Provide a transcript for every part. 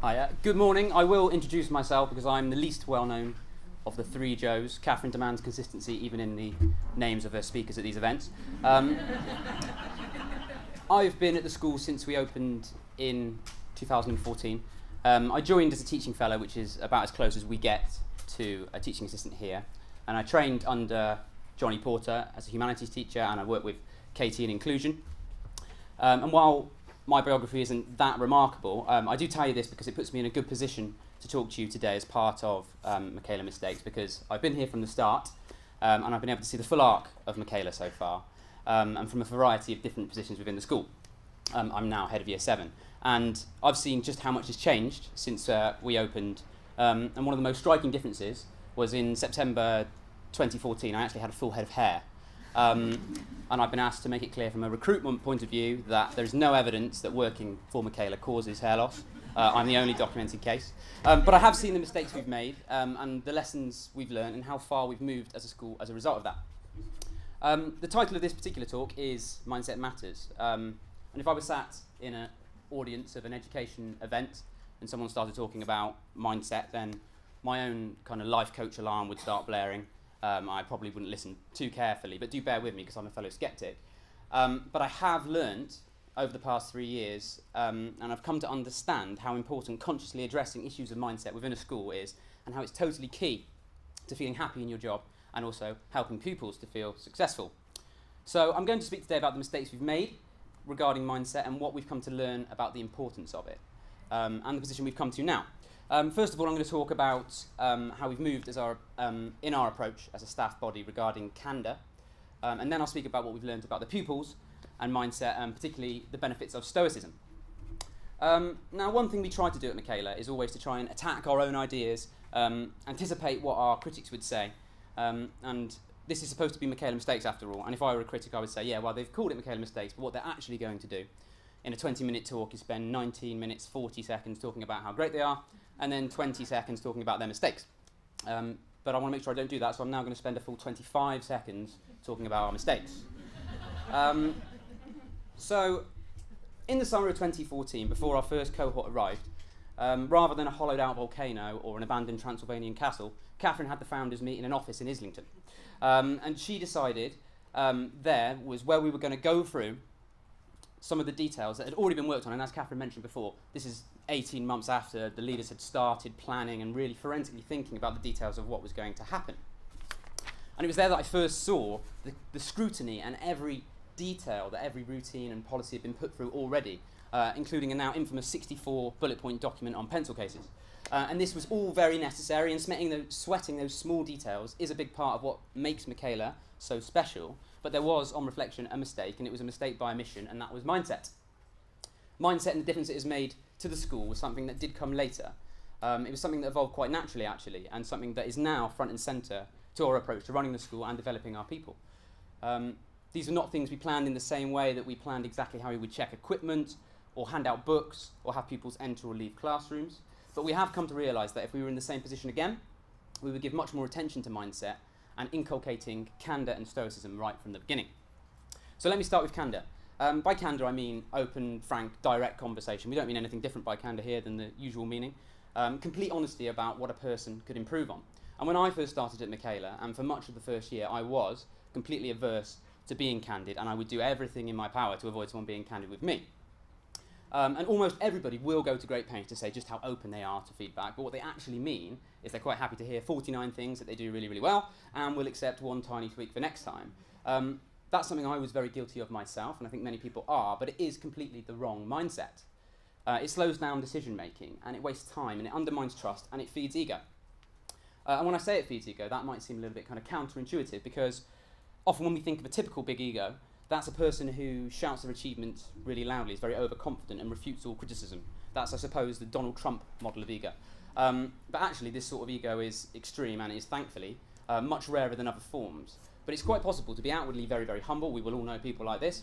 Hi, good morning. I will introduce myself because I'm the least well-known of the three Joes. Catherine demands consistency even in the names of her speakers at these events. I've been at the school since we opened in 2014. I joined as a teaching fellow, which is about as close as we get to a teaching assistant here. And I trained under Johnny Porter as a humanities teacher, and I worked with Katie in inclusion. And while my biography isn't that remarkable, I do tell you this because it puts me in a good position to talk to you today as part of Michaela Mistakes, because I've been here from the start and I've been able to see the full arc of Michaela so far, and from a variety of different positions within the school. I'm now head of year 7, and I've seen just how much has changed since we opened, and one of the most striking differences was in September 2014 I actually had a full head of hair. And I've been asked to make it clear from a recruitment point of view that there's no evidence that working for Michaela causes hair loss. I'm the only documented case. But I have seen the mistakes we've made and the lessons we've learned and how far we've moved as a school as a result of that. The title of this particular talk is Mindset Matters. And if I was sat in an audience of an education event and someone started talking about mindset, then my own kind of life coach alarm would start blaring. I probably wouldn't listen too carefully, but do bear with me because I'm a fellow skeptic. But I have learnt over the past 3 years, and I've come to understand how important consciously addressing issues of mindset within a school is, and how it's totally key to feeling happy in your job and also helping pupils to feel successful. So I'm going to speak today about the mistakes we've made regarding mindset and what we've come to learn about the importance of it, and the position we've come to now. First of all, I'm going to talk about how we've moved as in our approach as a staff body regarding Candor, and then I'll speak about what we've learned about the pupils and mindset, and particularly the benefits of Stoicism. Now, one thing we try to do at Michaela is always to try and attack our own ideas, anticipate what our critics would say, and this is supposed to be Michaela Mistakes after all, and if I were a critic I would say, yeah, well, they've called it Michaela Mistakes, but what they're actually going to do in a 20-minute talk is spend 19 minutes, 40 seconds talking about how great they are, and then 20 seconds talking about their mistakes. But I want to make sure I don't do that, so I'm now going to spend a full 25 seconds talking about our mistakes. So, in the summer of 2014, before our first cohort arrived, rather than a hollowed-out volcano or an abandoned Transylvanian castle, Catherine had the founders meet in an office in Islington. And she decided there was where we were going to go through some of the details that had already been worked on, and as Catherine mentioned before, this is 18 months after the leaders had started planning and really forensically thinking about the details of what was going to happen. And it was there that I first saw the scrutiny and every detail that every routine and policy had been put through already, including a now infamous 64 bullet point document on pencil cases. And this was all very necessary, and sweating those small details is a big part of what makes Michaela so special. But there was, on reflection, a mistake, and it was a mistake by omission, and that was mindset. Mindset and the difference it has made to the school was something that did come later. It was something that evolved quite naturally, actually, and something that is now front and centre to our approach to running the school and developing our people. These are not things we planned in the same way that we planned exactly how we would check equipment, or hand out books, or have pupils enter or leave classrooms. But we have come to realise that if we were in the same position again, we would give much more attention to mindset and inculcating Candor and Stoicism right from the beginning. So let me start with Candor. By Candor I mean open, frank, direct conversation. We don't mean anything different by Candor here than the usual meaning. Complete honesty about what a person could improve on. And when I first started at Michaela, and for much of the first year, I was completely averse to being candid, and I would do everything in my power to avoid someone being candid with me. And almost everybody will go to great pains to say just how open they are to feedback, but what they actually mean is they're quite happy to hear 49 things that they do really, really well, and will accept one tiny tweak for next time. That's something I was very guilty of myself, and I think many people are, but it is completely the wrong mindset. It slows down decision making, and it wastes time, and it undermines trust, and it feeds ego. And when I say it feeds ego, that might seem a little bit kind of counterintuitive, because often when we think of a typical big ego, that's a person who shouts their achievements really loudly, is very overconfident and refutes all criticism. That's, I suppose, the Donald Trump model of ego. But actually, this sort of ego is extreme and is, thankfully, much rarer than other forms. But it's quite possible to be outwardly very, very humble. We will all know people like this,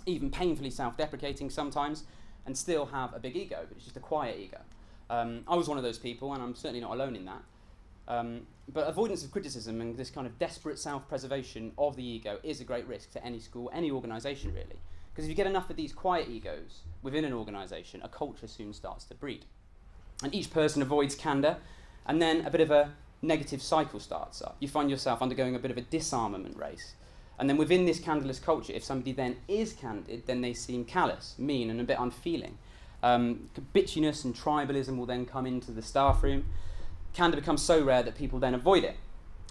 even painfully self-deprecating sometimes, and still have a big ego, but it's just a quiet ego. I was one of those people, and I'm certainly not alone in that. But avoidance of criticism and this kind of desperate self-preservation of the ego is a great risk to any school, any organisation really. Because if you get enough of these quiet egos within an organisation, a culture soon starts to breed. And each person avoids candor, and then a bit of a negative cycle starts up. You find yourself undergoing a bit of a disarmament race. And then within this candorless culture, if somebody then is candid, then they seem callous, mean, and a bit unfeeling. Bitchiness and tribalism will then come into the staff room. Candor becomes so rare that people then avoid it.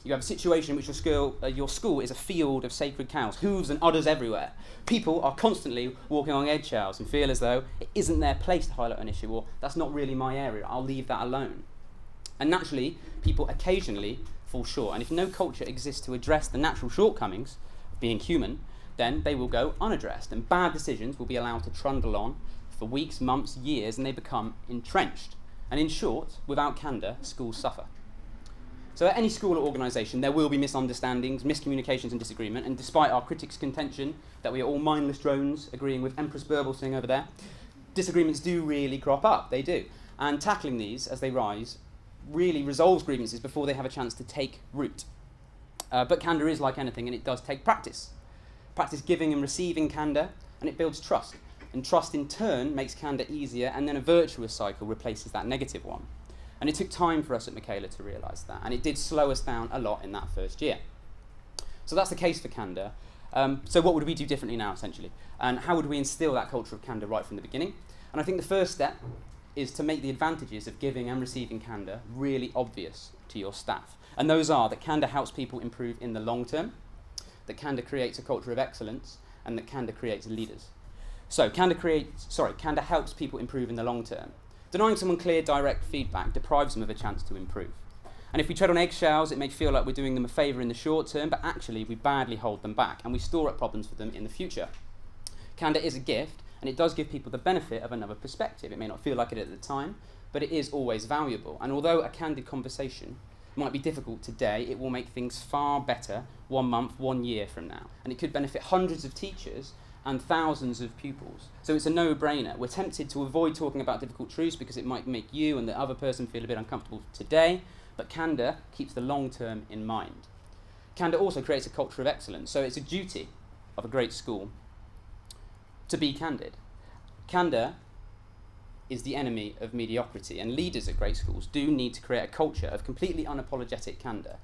You have a situation in which your school is a field of sacred cows, hooves and udders everywhere. People are constantly walking on eggshells and feel as though it isn't their place to highlight an issue, or that's not really my area, I'll leave that alone. And naturally, people occasionally fall short. And if no culture exists to address the natural shortcomings of being human, then they will go unaddressed, and bad decisions will be allowed to trundle on for weeks, months, years, and they become entrenched. And in short, without candor, schools suffer. So at any school or organisation, there will be misunderstandings, miscommunications and disagreement, and despite our critics' contention that we are all mindless drones agreeing with Empress Burblesing over there, disagreements do really crop up, they do. And tackling these as they rise really resolves grievances before they have a chance to take root. But candour is like anything, and it does take practice. Practice giving and receiving candour, and it builds trust. And trust in turn makes candour easier, and then a virtuous cycle replaces that negative one. And it took time for us at Michaela to realise that, and it did slow us down a lot in that first year. So that's the case for candour. So what would we do differently now, essentially? And how would we instill that culture of candour right from the beginning? And I think the first step is to make the advantages of giving and receiving candour really obvious to your staff. And those are that candour helps people improve in the long term, that candour creates a culture of excellence, and that candour creates leaders. So candour helps people improve in the long term. Denying someone clear, direct feedback deprives them of a chance to improve. And if we tread on eggshells, it may feel like we're doing them a favour in the short term, but actually we badly hold them back, and we store up problems for them in the future. Candour is a gift, and it does give people the benefit of another perspective. It may not feel like it at the time, but it is always valuable. And although a candid conversation might be difficult today, it will make things far better 1 month, 1 year from now. And it could benefit hundreds of teachers and thousands of pupils. So it's a no-brainer. We're tempted to avoid talking about difficult truths because it might make you and the other person feel a bit uncomfortable today, but candour keeps the long term in mind. Candour also creates a culture of excellence, so it's a duty of a great school to be candid. Candour is the enemy of mediocrity, and leaders at great schools do need to create a culture of completely unapologetic candour.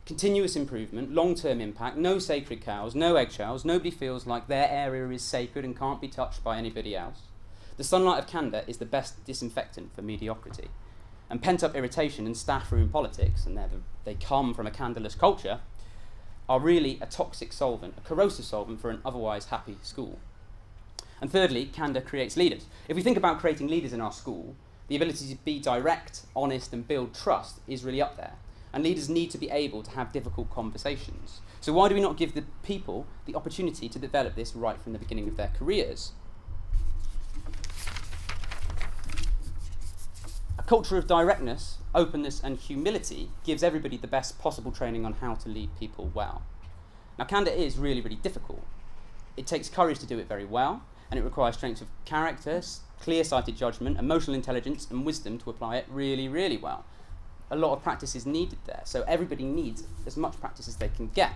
Continuous improvement, long-term impact, no sacred cows, no eggshells, nobody feels like their area is sacred and can't be touched by anybody else. The sunlight of candour is the best disinfectant for mediocrity. And pent-up irritation and staff room politics, and they come from a candorless culture, are really a toxic solvent, a corrosive solvent for an otherwise happy school. And thirdly, candour creates leaders. If we think about creating leaders in our school, the ability to be direct, honest, and build trust is really up there. And leaders need to be able to have difficult conversations. So why do we not give the people the opportunity to develop this right from the beginning of their careers? A culture of directness, openness, and humility gives everybody the best possible training on how to lead people well. Now, candour is really, really difficult. It takes courage to do it very well, and it requires strength of character, clear-sighted judgment, emotional intelligence, and wisdom to apply it really, really well. A lot of practice is needed there, so everybody needs as much practice as they can get.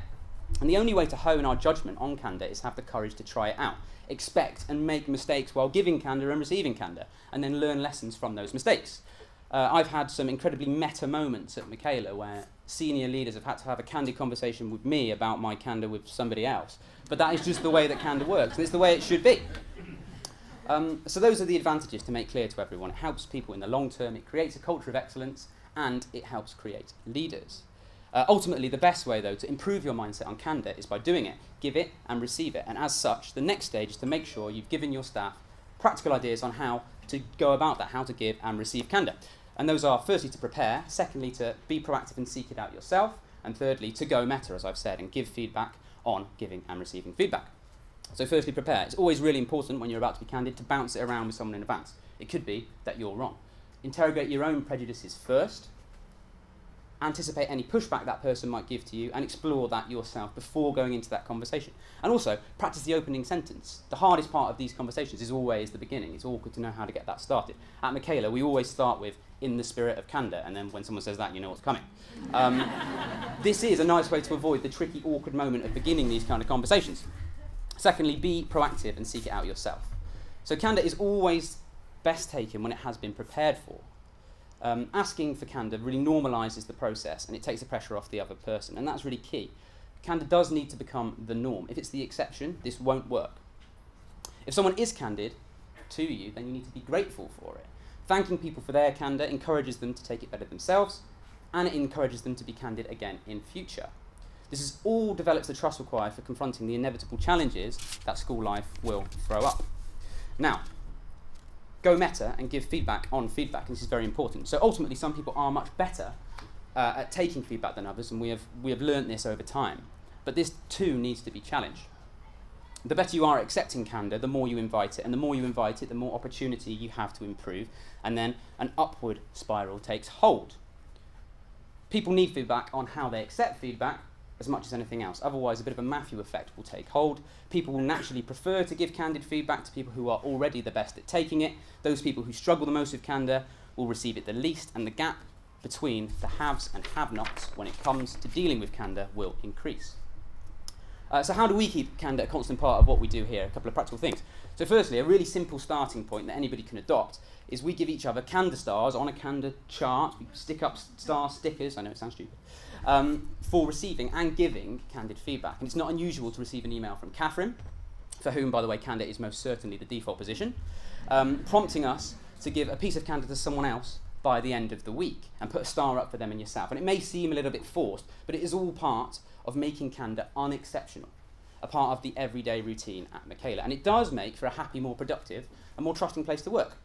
And the only way to hone our judgment on candour is have the courage to try it out, expect and make mistakes while giving candour and receiving candour, and then learn lessons from those mistakes. I've had some incredibly meta moments at Michaela where senior leaders have had to have a candid conversation with me about my candour with somebody else. But that is just the way that candour works, and it's the way it should be. So those are the advantages to make clear to everyone. It helps people in the long term, it creates a culture of excellence, and it helps create leaders. Ultimately, the best way, though, to improve your mindset on candour is by doing it, give it and receive it. And as such, the next stage is to make sure you've given your staff practical ideas on how to go about that, how to give and receive candour. And those are, firstly, to prepare, secondly, to be proactive and seek it out yourself, and thirdly, to go meta, as I've said, and give feedback on giving and receiving feedback. So firstly, prepare. It's always really important when you're about to be candid to bounce it around with someone in advance. It could be that you're wrong. Interrogate your own prejudices first, anticipate any pushback that person might give to you, and explore that yourself before going into that conversation. And also, practice the opening sentence. The hardest part of these conversations is always the beginning. It's awkward to know how to get that started. At Michaela, we always start with, in the spirit of candour, and then when someone says that, you know what's coming. This is a nice way to avoid the tricky, awkward moment of beginning these kind of conversations. Secondly, be proactive and seek it out yourself. So candour is always best taken when it has been prepared for. Asking for candor really normalises the process and it takes the pressure off the other person, and that's really key. Candor does need to become the norm. If it's the exception, this won't work. If someone is candid to you, then you need to be grateful for it. Thanking people for their candor encourages them to take it better themselves, and it encourages them to be candid again in future. This is all develops the trust required for confronting the inevitable challenges that school life will throw up. Now, go meta and give feedback on feedback, and this is very important. So ultimately, some people are much better at taking feedback than others, and we have learnt this over time. But this too needs to be challenged. The better you are at accepting candor, the more you invite it, and the more you invite it, the more opportunity you have to improve, and then an upward spiral takes hold. People need feedback on how they accept feedback as much as anything else. Otherwise, a bit of a Matthew effect will take hold. People will naturally prefer to give candid feedback to people who are already the best at taking it. Those people who struggle the most with candor will receive it the least, and the gap between the haves and have-nots when it comes to dealing with candor will increase. So how do we keep candor a constant part of what we do here? A couple of practical things. So firstly, a really simple starting point that anybody can adopt is we give each other candor stars on a candor chart. We stick up star stickers, I know it sounds stupid, for receiving and giving candid feedback. And it's not unusual to receive an email from Catherine, for whom, by the way, candor is most certainly the default position, prompting us to give a piece of candor to someone else by the end of the week and put a star up for them and yourself. And it may seem a little bit forced, but it is all part of making candor unexceptional, a part of the everyday routine at Michaela. And it does make for a happy, more productive, and more trusting place to work.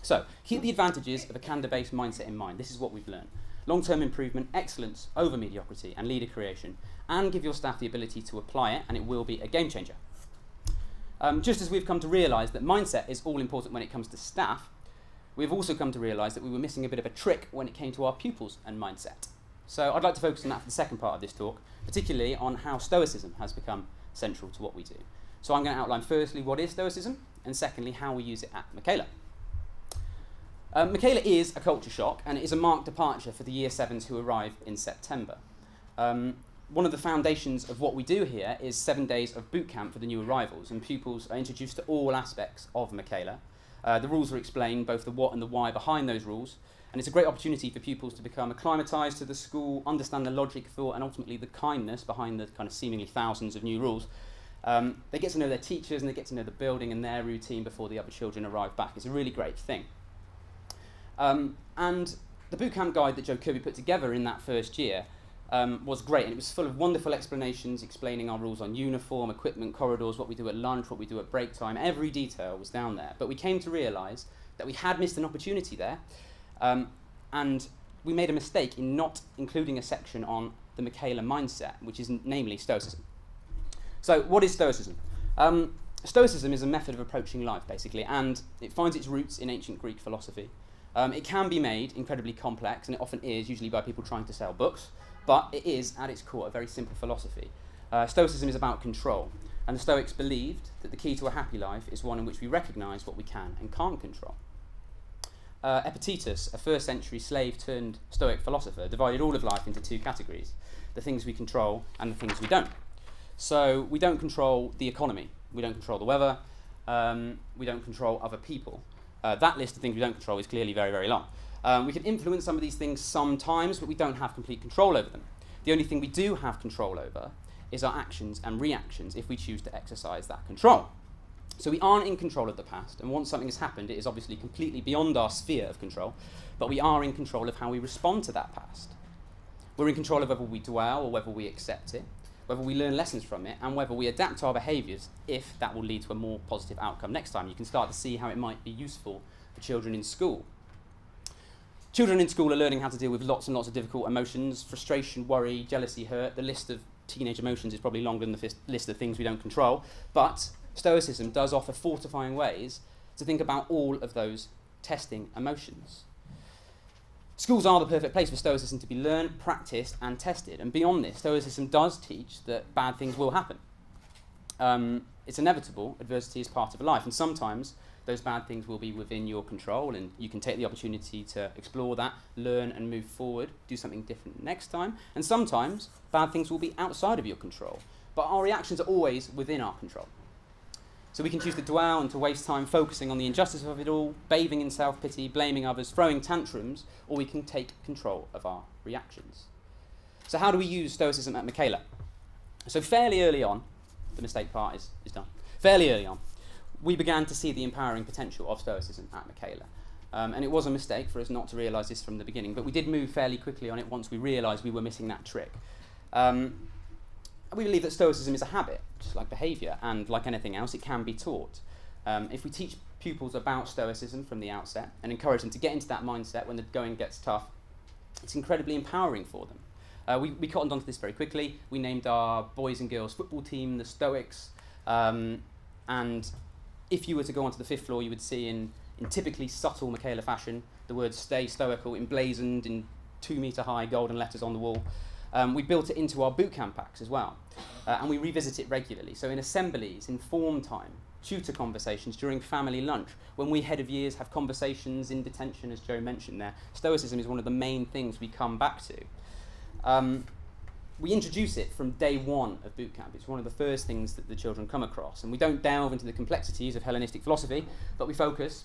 So, keep the advantages of a candor-based mindset in mind. This is what we've learned. Long-term improvement, excellence over mediocrity, and leader creation. And give your staff the ability to apply it, and it will be a game changer. Just as we've come to realise that mindset is all important when it comes to staff, we've also come to realise that we were missing a bit of a trick when it came to our pupils and mindset. So I'd like to focus on that for the second part of this talk, particularly on how Stoicism has become central to what we do. So I'm going to outline firstly what is Stoicism, and secondly how we use it at Michaela. Michaela is a culture shock, and it is a marked departure for the Year 7s who arrive in September. One of the foundations of what we do here is 7 days of boot camp for the new arrivals, and pupils are introduced to all aspects of Michaela. The rules are explained, both the what and the why behind those rules, and it's a great opportunity for pupils to become acclimatised to the school, understand the logic, thought, and ultimately the kindness behind the kind of seemingly thousands of new rules. They get to know their teachers and they get to know the building and their routine before the other children arrive back. It's a really great thing. And the bootcamp guide that Joe Kirby put together in that first year was great, and it was full of wonderful explanations explaining our rules on uniform, equipment, corridors, what we do at lunch, what we do at break time. Every detail was down there. But we came to realise that we had missed an opportunity there, and we made a mistake in not including a section on the Michaela mindset, which is namely Stoicism. So what is Stoicism? Stoicism is a method of approaching life, basically, and it finds its roots in ancient Greek philosophy. It can be made incredibly complex, and it often is, usually by people trying to sell books, but it is, at its core, a very simple philosophy. Stoicism is about control, and the Stoics believed that the key to a happy life is one in which we recognise what we can and can't control. Epictetus, a first-century slave-turned-Stoic philosopher, divided all of life into two categories, the things we control and the things we don't. So we don't control the economy, we don't control the weather, we don't control other people. That list of things we don't control is clearly very, very long. We can influence some of these things sometimes, but we don't have complete control over them. The only thing we do have control over is our actions and reactions if we choose to exercise that control. So we aren't in control of the past, and once something has happened, it is obviously completely beyond our sphere of control, but we are in control of how we respond to that past. We're in control of whether we dwell or whether we accept it, whether we learn lessons from it, and whether we adapt our behaviours if that will lead to a more positive outcome next time. You can start to see how it might be useful for children in school. Children in school are learning how to deal with lots and lots of difficult emotions: frustration, worry, jealousy, hurt. The list of teenage emotions is probably longer than the list of things we don't control, but Stoicism does offer fortifying ways to think about all of those testing emotions. Schools are the perfect place for Stoicism to be learned, practiced, and tested. And beyond this, Stoicism does teach that bad things will happen. It's inevitable. Adversity is part of life. And sometimes those bad things will be within your control, and you can take the opportunity to explore that, learn and move forward, do something different next time. And sometimes bad things will be outside of your control. But our reactions are always within our control. So we can choose to dwell and to waste time focusing on the injustice of it all, bathing in self-pity, blaming others, throwing tantrums, or we can take control of our reactions. So how do we use Stoicism at Michaela? So fairly early on, the mistake part is done. Fairly early on, we began to see the empowering potential of Stoicism at Michaela. And it was a mistake for us not to realise this from the beginning, but we did move fairly quickly on it once we realised we were missing that trick. We believe that Stoicism is a habit, just like behaviour, and like anything else, it can be taught. If we teach pupils about Stoicism from the outset and encourage them to get into that mindset when the going gets tough, it's incredibly empowering for them. We cottoned onto this very quickly. We named our boys and girls football team the Stoics, and if you were to go onto the 5th floor, you would see in typically subtle Michaela fashion the words "Stay Stoical" emblazoned in 2-metre high golden letters on the wall. We built it into our boot camp packs as well, and we revisit it regularly. So in assemblies, in form time, tutor conversations, during family lunch, when we head of years have conversations in detention, as Joe mentioned there, Stoicism is one of the main things we come back to. We introduce it from day one of boot camp. It's one of the first things that the children come across, and we don't delve into the complexities of Hellenistic philosophy, but we focus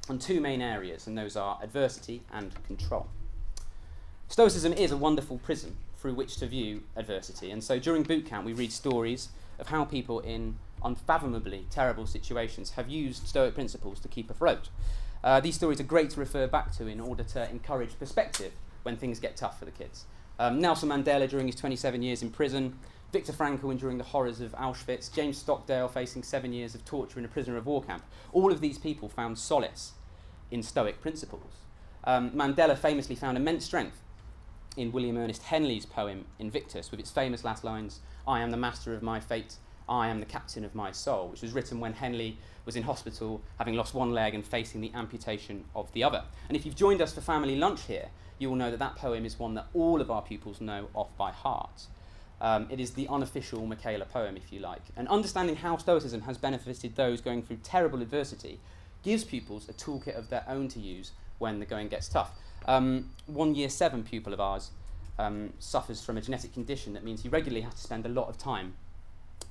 on 2 main areas, and those are adversity and control. Stoicism is a wonderful prism through which to view adversity, and so during boot camp we read stories of how people in unfathomably terrible situations have used Stoic principles to keep afloat. These stories are great to refer back to in order to encourage perspective when things get tough for the kids. Nelson Mandela during his 27 years in prison, Viktor Frankl enduring the horrors of Auschwitz, James Stockdale facing 7 years of torture in a prisoner of war camp. All of these people found solace in Stoic principles. Mandela famously found immense strength in William Ernest Henley's poem Invictus, with its famous last lines, "I am the master of my fate, I am the captain of my soul," which was written when Henley was in hospital, having lost one leg and facing the amputation of the other. And if you've joined us for family lunch here, you will know that that poem is one that all of our pupils know off by heart. It is the unofficial Michaela poem, if you like. And understanding how Stoicism has benefited those going through terrible adversity gives pupils a toolkit of their own to use when the going gets tough. One year 7 pupil of ours suffers from a genetic condition that means he regularly has to spend a lot of time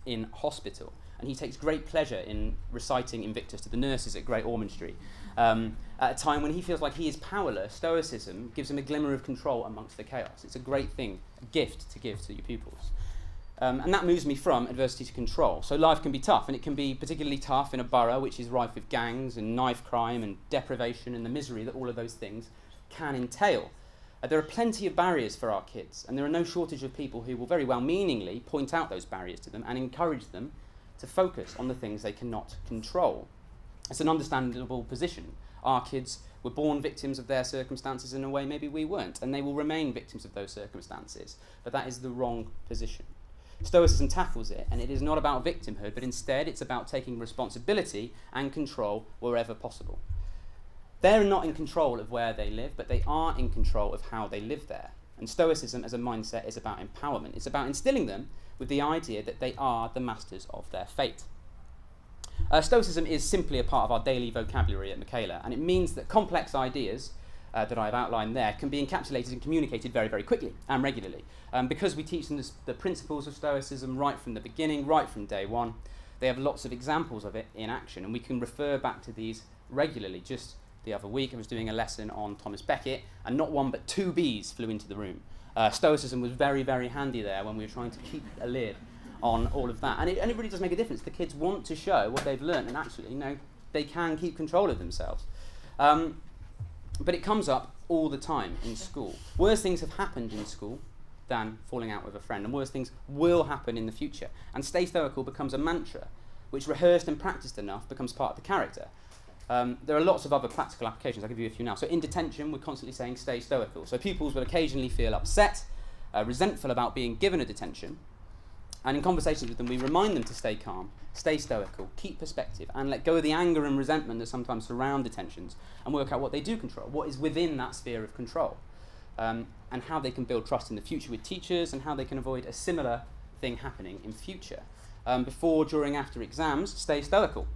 in hospital, and he takes great pleasure in reciting Invictus to the nurses at Great Ormond Street. At a time when he feels like he is powerless, Stoicism gives him a glimmer of control amongst the chaos. It's a great thing, a gift to give to your pupils. And that moves me from adversity to control. So life can be tough, and it can be particularly tough in a borough which is rife with gangs and knife crime and deprivation and the misery that all of those things can entail. There are plenty of barriers for our kids, and there are no shortage of people who will very well-meaningly point out those barriers to them and encourage them to focus on the things they cannot control. It's an understandable position. Our kids were born victims of their circumstances in a way maybe we weren't, and they will remain victims of those circumstances, but that is the wrong position. Stoicism tackles it, and it is not about victimhood, but instead it's about taking responsibility and control wherever possible. They're not in control of where they live, but they are in control of how they live there. And Stoicism as a mindset is about empowerment. It's about instilling them with the idea that they are the masters of their fate. Stoicism is simply a part of our daily vocabulary at Michaela, and it means that complex ideas that I've outlined there can be encapsulated and communicated very, very quickly and regularly. Because we teach them the principles of Stoicism right from the beginning, right from day one, they have lots of examples of it in action, and we can refer back to these regularly. Just the other week I was doing a lesson on Thomas Becket, and not one but 2 bees flew into the room. Stoicism was very, very handy there when we were trying to keep a lid on all of that. And it really does make a difference. The kids want to show what they've learned, and actually, they can keep control of themselves. But it comes up all the time in school. Worse things have happened in school than falling out with a friend, and worse things will happen in the future. And stay stoical becomes a mantra, which rehearsed and practiced enough becomes part of the character. There are lots of other practical applications. I'll give you a few now. So in detention, we're constantly saying stay stoical. So pupils will occasionally feel upset, resentful about being given a detention. And in conversations with them, we remind them to stay calm, stay stoical, keep perspective, and let go of the anger and resentment that sometimes surround detentions, and work out what they do control, what is within that sphere of control, and how they can build trust in the future with teachers, and how they can avoid a similar thing happening in future. Before, during, after exams, stay stoical.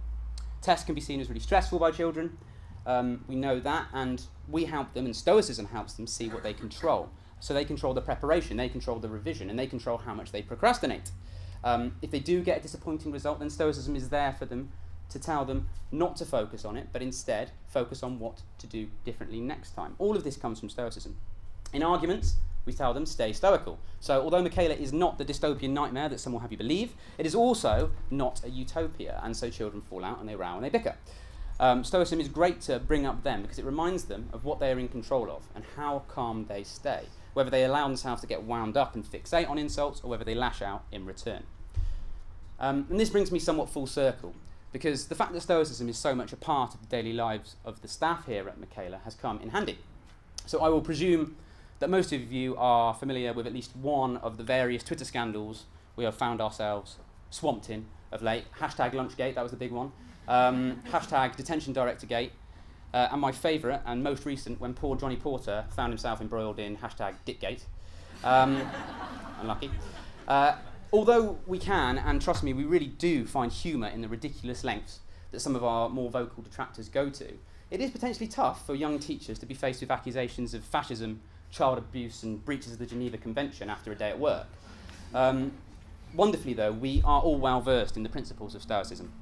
Tests can be seen as really stressful by children. We know that, and we help them, and Stoicism helps them see what they control. So they control the preparation, they control the revision, and they control how much they procrastinate. If they do get a disappointing result, then Stoicism is there for them to tell them not to focus on it, but instead focus on what to do differently next time. All of this comes from Stoicism. In arguments, we tell them stay stoical. So although Michaela is not the dystopian nightmare that some will have you believe, it is also not a utopia, and so children fall out and they row and they bicker. Stoicism is great to bring up them because it reminds them of what they are in control of and how calm they stay, whether they allow themselves to get wound up and fixate on insults or whether they lash out in return. And this brings me somewhat full circle, because the fact that Stoicism is so much a part of the daily lives of the staff here at Michaela has come in handy. So I will presume that most of you are familiar with at least one of the various Twitter scandals we have found ourselves swamped in of late. Hashtag Lunchgate, that was the big one. Hashtag Detention Director Gate. And my favourite and most recent, when poor Johnny Porter found himself embroiled in hashtag Dickgate. Unlucky. Although we can, and trust me, we really do find humour in the ridiculous lengths that some of our more vocal detractors go to, it is potentially tough for young teachers to be faced with accusations of fascism, child abuse and breaches of the Geneva Convention after a day at work. Wonderfully though, we are all well versed in the principles of Stoicism.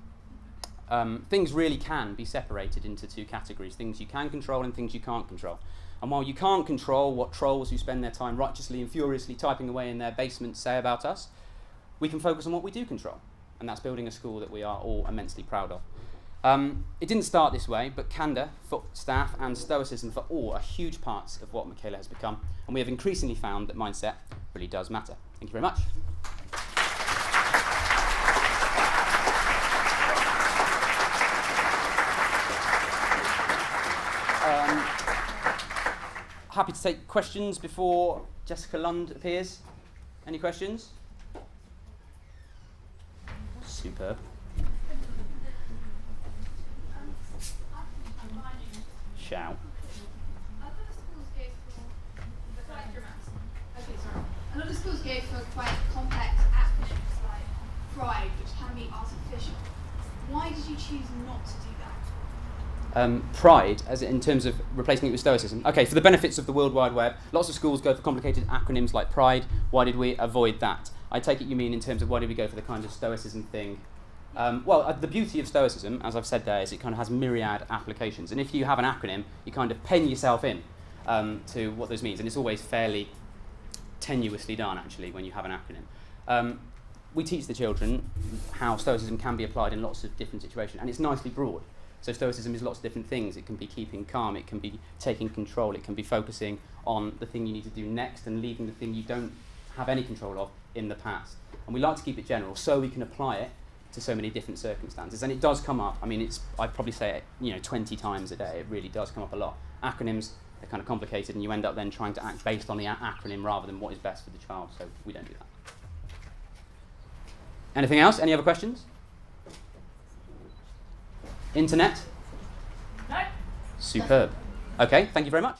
Things really can be separated into two categories, things you can control and things you can't control. And while you can't control what trolls who spend their time righteously and furiously typing away in their basements say about us, we can focus on what we do control, and that's building a school that we are all immensely proud of. It didn't start this way, but Candor for staff and Stoicism for all are huge parts of what Michaela has become, and we have increasingly found that mindset really does matter. Thank you very much. Happy to take questions before Jessica Lund appears. Any questions? Superb. Shout. A lot of schools go for quite complex acronyms like PRIDE, which can be artificial. Why did you choose not to do that? Pride, as in terms of replacing it with Stoicism. Okay, for the benefits of the World Wide Web, lots of schools go for complicated acronyms like Pride. Why did we avoid that? I take it you mean in terms of why did we go for the kind of Stoicism thing? The beauty of Stoicism, as I've said there, is it kind of has myriad applications. And if you have an acronym, you kind of pen yourself in to what those means. And it's always fairly tenuously done, actually, when you have an acronym. We teach the children how Stoicism can be applied in lots of different situations. And it's nicely broad. So Stoicism is lots of different things. It can be keeping calm, it can be taking control, it can be focusing on the thing you need to do next and leaving the thing you don't have any control of in the past. And we like to keep it general so we can apply it to so many different circumstances. And it does come up, I'd probably say it 20 times a day. It really does come up a lot. Acronyms, they're kind of complicated and you end up then trying to act based on the acronym rather than what is best for the child, so we don't do that. Anything else? Any other questions? Internet? No. Superb. Okay, thank you very much.